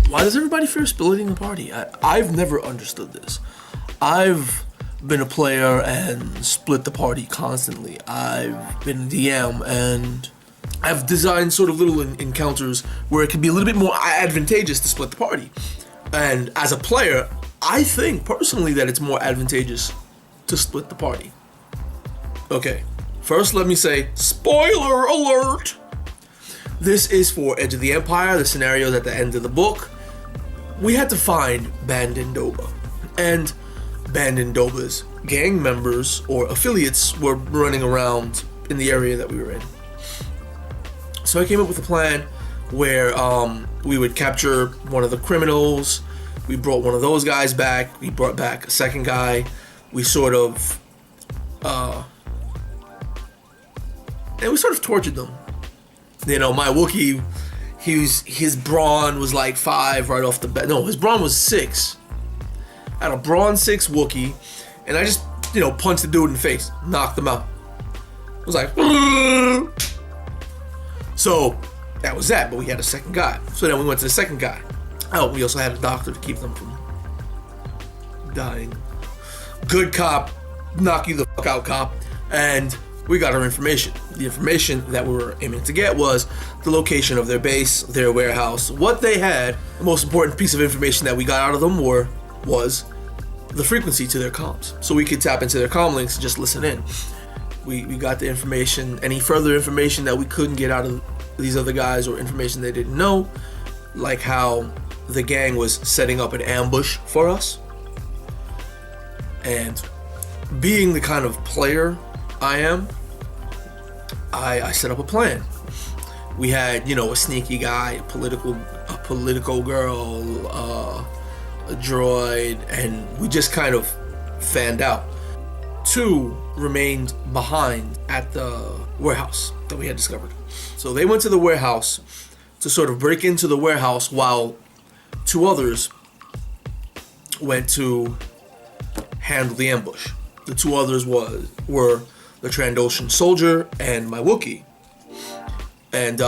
Why does everybody fear splitting the party? I've never understood this. I've been a player and split the party constantly. I've been a DM and I've designed sort of little encounters where it can be a little bit more advantageous to split the party. And as a player, I think personally that it's more advantageous to split the party. Okay, first let me say, spoiler alert! This is for Edge of the Empire, the scenarios at the end of the book. We had to find Bandandoba, and Bandandoba's gang members or affiliates were running around in the area that we were in. So I came up with a plan where we would capture one of the criminals. We brought one of those guys back. We brought back a second guy. We sort of tortured them. You know, my Wookiee, his brawn was like 5 right off the bat. No, his brawn was 6. I had a brawn 6 Wookiee, and I just, punched the dude in the face, knocked him out. It was like, so that was that, but we had a second guy. So then we went to the second guy. Oh, we also had a doctor to keep them from dying. Good cop, knock you the fuck out cop. And we got our information. The information that we were aiming to get was the location of their base, their warehouse, what they had. The most important piece of information that we got out of them was the frequency to their comms. So we could tap into their comm links and just listen in. We got the information, any further information that we couldn't get out of these other guys or information they didn't know, like how the gang was setting up an ambush for us. And being the kind of player I am, I set up a plan. We had, a sneaky guy, a political girl, a droid, and we just kind of fanned out. 2 remained behind at the warehouse that we had discovered. So they went to the warehouse to sort of break into the warehouse while 2 others went to handle the ambush. The 2 others were the Trandoshan soldier and my Wookiee. And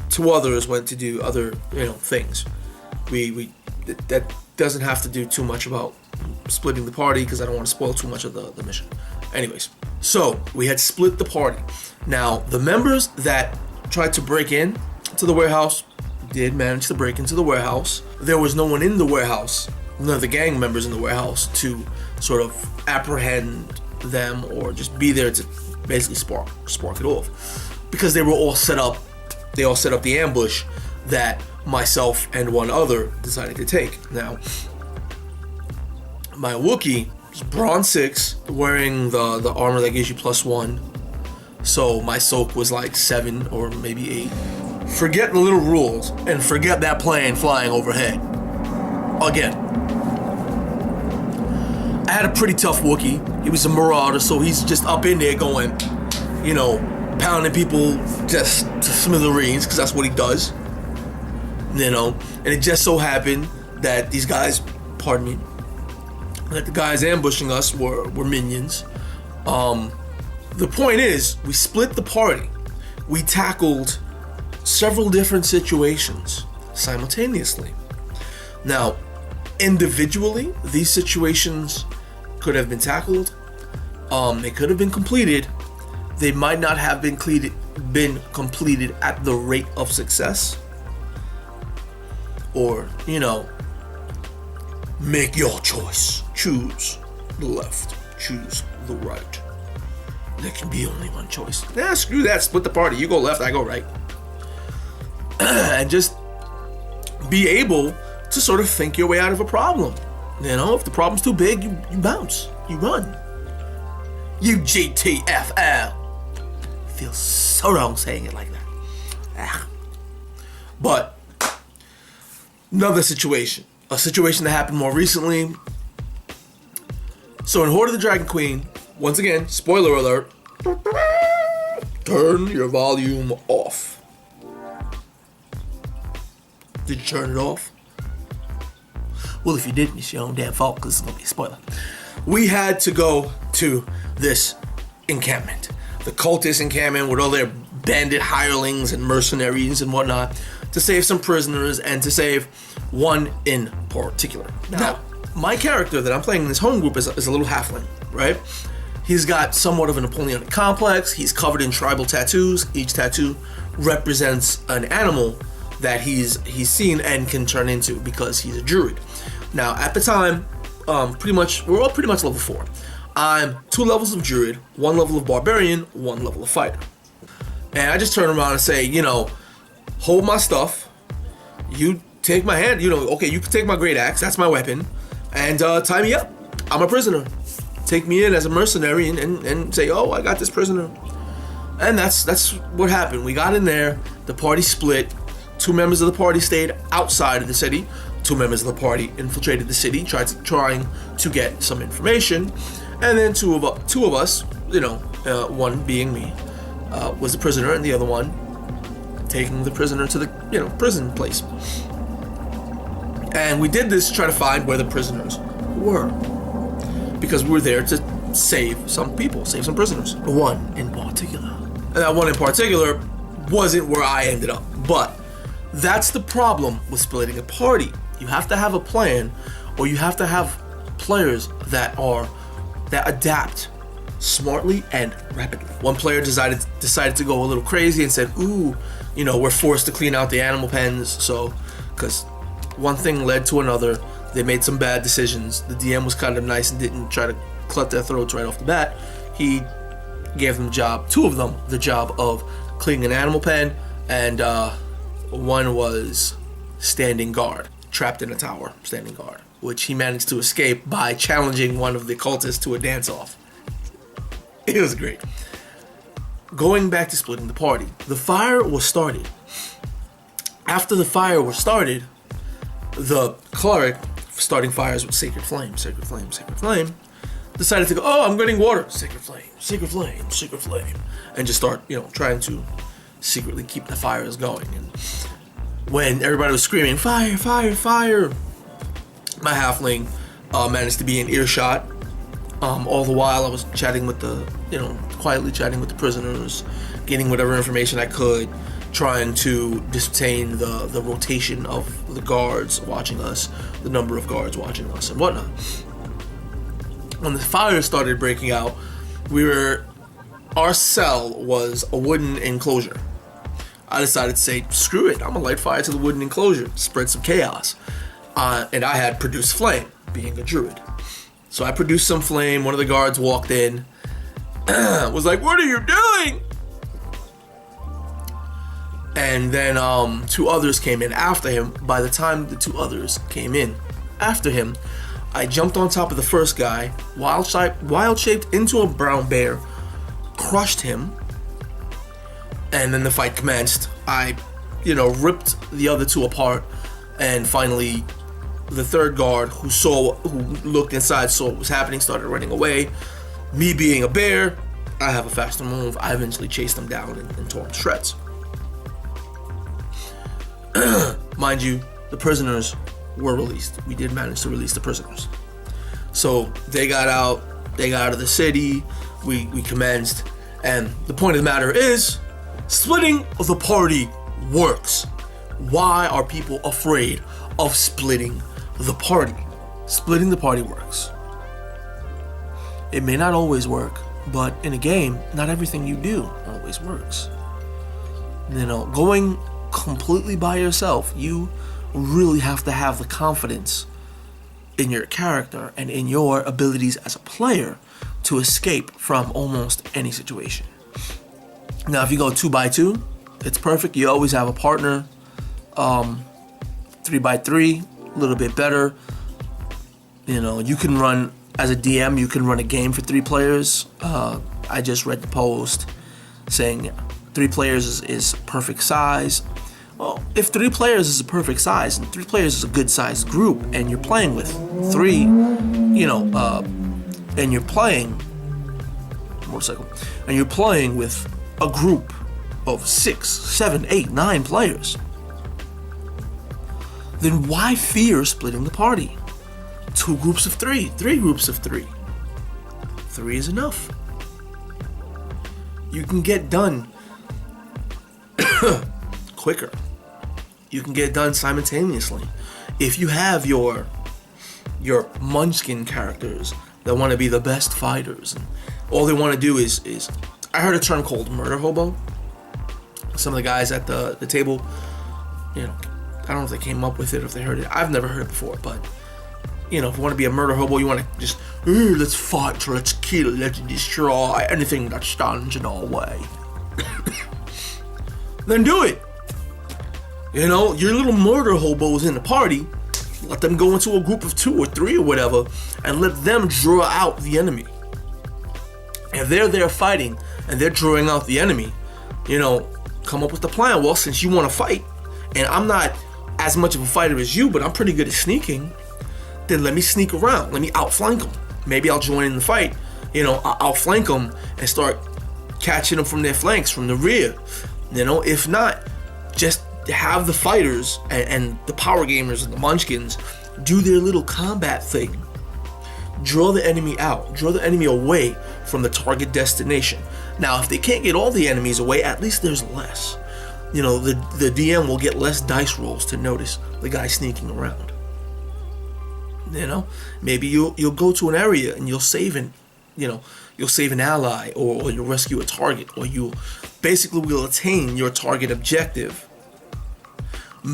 2 others went to do other, things. That doesn't have to do too much about splitting the party because I don't want to spoil too much of the mission. Anyways, so we had split the party. Now, the members that tried to break in to the warehouse did manage to break into the warehouse. There was no one in the warehouse, none of the gang members in the warehouse to sort of apprehend them or just be there to basically spark it off, because they were all set up. They all set up the ambush that myself and one other decided to take. Now, my Wookiee is brawn 6, wearing the armor that gives you +1. So my soak was like 7 or maybe 8. Forget the little rules and forget that plane flying overhead. Again, I had a pretty tough Wookiee. He was a marauder, so he's just up in there going, pounding people just to smithereens, because that's what he does. And it just so happened that these guys, that the guys ambushing us were minions. The point is, we split the party. We tackled several different situations simultaneously. Now, individually, these situations could have been tackled. They could have been completed. They might not have been completed at the rate of success. Or, make your choice. Choose the left. Choose the right. There can be only one choice. Nah, screw that. Split the party. You go left, I go right. And just be able to sort of think your way out of a problem. If the problem's too big, you bounce. You run. You GTFL. Feels so wrong saying it like that. But another situation. A situation that happened more recently. So in Horde of the Dragon Queen, once again, spoiler alert, turn your volume off. Did you turn it off? Well, if you didn't, it's your own damn fault, because it's going to be a spoiler. We had to go to this encampment. The cultist encampment with all their bandit hirelings and mercenaries and whatnot. to save some prisoners and to save one in particular. Now, my character that I'm playing in this home group is a little halfling, right? He's got somewhat of a Napoleonic complex. He's covered in tribal tattoos. Each tattoo represents an animal that he's seen and can turn into because he's a druid. Now, at the time, we're all pretty much level 4. I'm 2 levels of druid, 1 level of barbarian, 1 level of fighter. And I just turn around and say, hold my stuff. You take my hand. Okay, you can take my great axe. That's my weapon. And tie me up. I'm a prisoner. Take me in as a mercenary and say, oh, I got this prisoner. And that's what happened. We got in there. The party split. 2 members of the party stayed outside of the city. 2 members of the party infiltrated the city, trying to get some information. And then two of us, one being me, was the prisoner, and the other one taking the prisoner to the prison place. And we did this to try to find where the prisoners were, because we were there to save some people, save some prisoners. One in particular. And that one in particular wasn't where I ended up. But that's the problem with splitting a party. You have to have a plan, or you have to have players that adapt smartly and rapidly. One player decided to go a little crazy and said, ooh, we're forced to clean out the animal pens. So, because one thing led to another, they made some bad decisions. The DM was kind of nice and didn't try to cut their throats right off the bat. He gave them two of them, the job of cleaning an animal pen, and one was standing guard, trapped in a tower, standing guard, which he managed to escape by challenging one of the cultists to a dance-off. It was great. Going back to splitting the party, the fire was started. After the fire was started, the cleric, starting fires with sacred flame, decided to go, oh, I'm getting water, sacred flame, and just start, trying to secretly keep the fires going. And when everybody was screaming, fire, fire, fire, my halfling managed to be in earshot. All the while I was chatting with quietly chatting with the prisoners, getting whatever information I could, trying to distain the rotation of the guards watching us, the number of guards watching us, and whatnot. When the fire started breaking out, our cell was a wooden enclosure. I decided to say, screw it, I'm gonna light fire to the wooden enclosure, spread some chaos. And I had produced flame, being a druid. So I produced some flame. One of the guards walked in, was like, what are you doing? And then 2 others came in after him. By the time the 2 others came in after him, I jumped on top of the first guy, wild-shaped into a brown bear, crushed him, and then the fight commenced. I, ripped the other 2 apart, and finally the third guard who looked inside, saw what was happening, started running away. Me being a bear, I have a faster move. I eventually chased him down and tore him to shreds. Mind you, the prisoners were released. We did manage to release the prisoners. So they got out of the city, we commenced, and the point of the matter is, splitting the party works. Why are people afraid of splitting the party? Splitting the party works. It may not always work, but in a game, not everything you do always works. Going completely by yourself, you really have to have the confidence in your character and in your abilities as a player to escape from almost any situation. Now, if you go 2x2, it's perfect. You always have a partner. 3x3, a little bit better. You can run, as a DM, you can run a game for 3 players. I just read the post saying 3 players is perfect size. Well, if 3 players is a perfect size, and 3 players is a good sized group, and you're playing with 3, and you're playing with a group of 6, 7, 8, 9 players, then why fear splitting the party? 2 groups of 3, 3 groups of 3. 3 is enough. You can get done quicker. You can get it done simultaneously. If you have your munchkin characters that want to be the best fighters, and all they want to do is I heard a term called murder hobo. Some of the guys at the table, you know, I don't know if they came up with it or if they heard it. I've never heard it before, but you know, if you want to be a murder hobo, you want to just let's fight, let's kill, let's destroy anything that stands in our way. Then do it. You know, your little murder hobos in the party, let them go into a group of 2 or 3 or whatever, and let them draw out the enemy. If they're there fighting and they're drawing out the enemy, you know, come up with the plan. Well, since you want to fight, and I'm not as much of a fighter as you, but I'm pretty good at sneaking, then let me sneak around. Let me outflank them. Maybe I'll join in the fight. You know, I'll outflank them and start catching them from their flanks, from the rear. You know, if not, just have the fighters and the power gamers and the munchkins do their little combat thing. Draw the enemy out. Draw the enemy away from the target destination. Now, if they can't get all the enemies away, at least there's less. You know, the DM will get less dice rolls to notice the guy sneaking around. You know, maybe you'll go to an area and you'll save an ally, or you'll rescue a target, or you basically will attain your target objective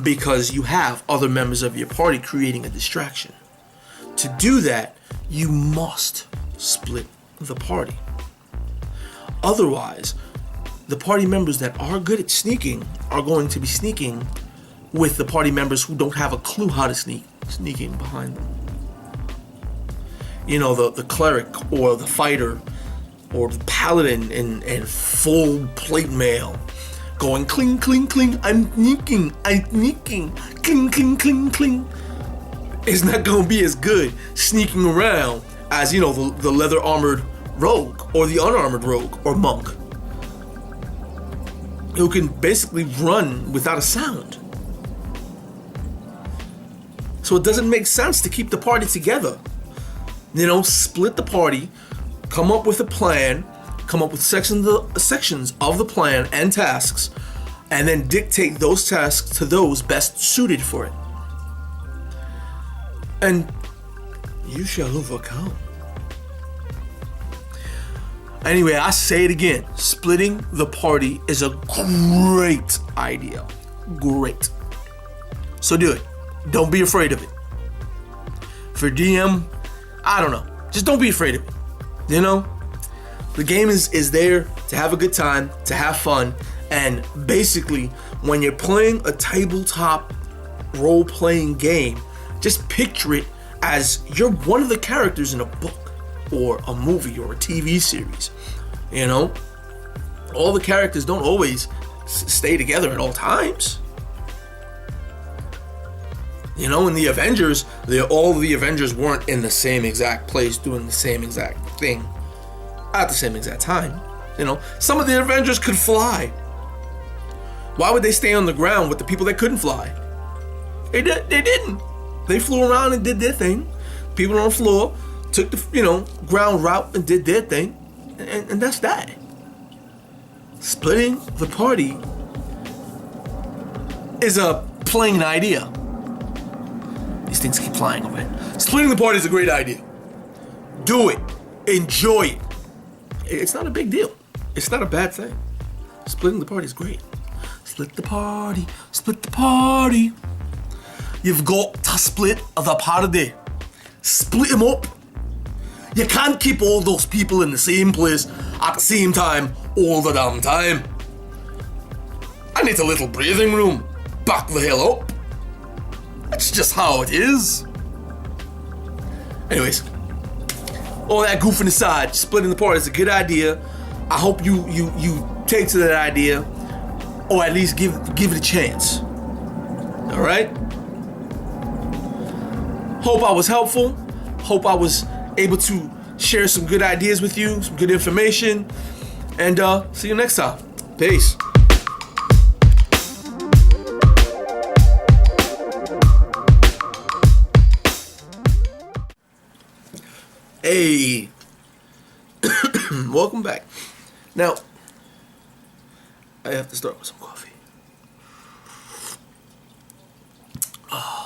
because you have other members of your party creating a distraction. To do that, you must split the party. Otherwise, the party members that are good at sneaking are going to be sneaking with the party members who don't have a clue how to sneaking behind them. You know, the cleric or the fighter or the paladin in full plate mail going cling, cling, cling, I'm sneaking, cling, cling, cling, cling. It's not going to be as good sneaking around as, you know, the leather armored rogue or the unarmored rogue or monk who can basically run without a sound. So it doesn't make sense to keep the party together. You know, split the party, come up with a plan, come up with sections of the plan and tasks, and then dictate those tasks to those best suited for it. And you shall overcome. Anyway, I say it again. Splitting the party is a great idea. Great. So do it. Don't be afraid of it. For DM, I don't know. Just don't be afraid of it. You know? The game is there to have a good time, to have fun, and basically, when you're playing a tabletop role-playing game, just picture it as you're one of the characters in a book, or a movie, or a TV series. You know? All the characters don't always stay together at all times. You know, in the Avengers, all the Avengers weren't in the same exact place doing the same exact thing at the same exact time. You know, some of the Avengers could fly. Why would they stay on the ground with the people that couldn't fly? They didn't. They flew around and did their thing. People on the floor took the, you know, ground route and did their thing. And that's that. Splitting the party is a plain idea. These things keep flying over it. Splitting the party is a great idea. Do it. Enjoy it. It's not a big deal. It's not a bad thing. Splitting the party is great. Split the party. Split the party. You've got to split the party. Split them up. You can't keep all those people in the same place at the same time all the damn time. I need a little breathing room. Back the hell up. That's just how it is. Anyways, all that goofing aside, splitting the party is a good idea. I hope you take to that idea, or at least give it a chance. All right. Hope I was helpful. Hope I was able to share some good ideas with you, some good information, and see you next time. Peace. Hey, welcome back. Now, I have to start with some coffee. Oh.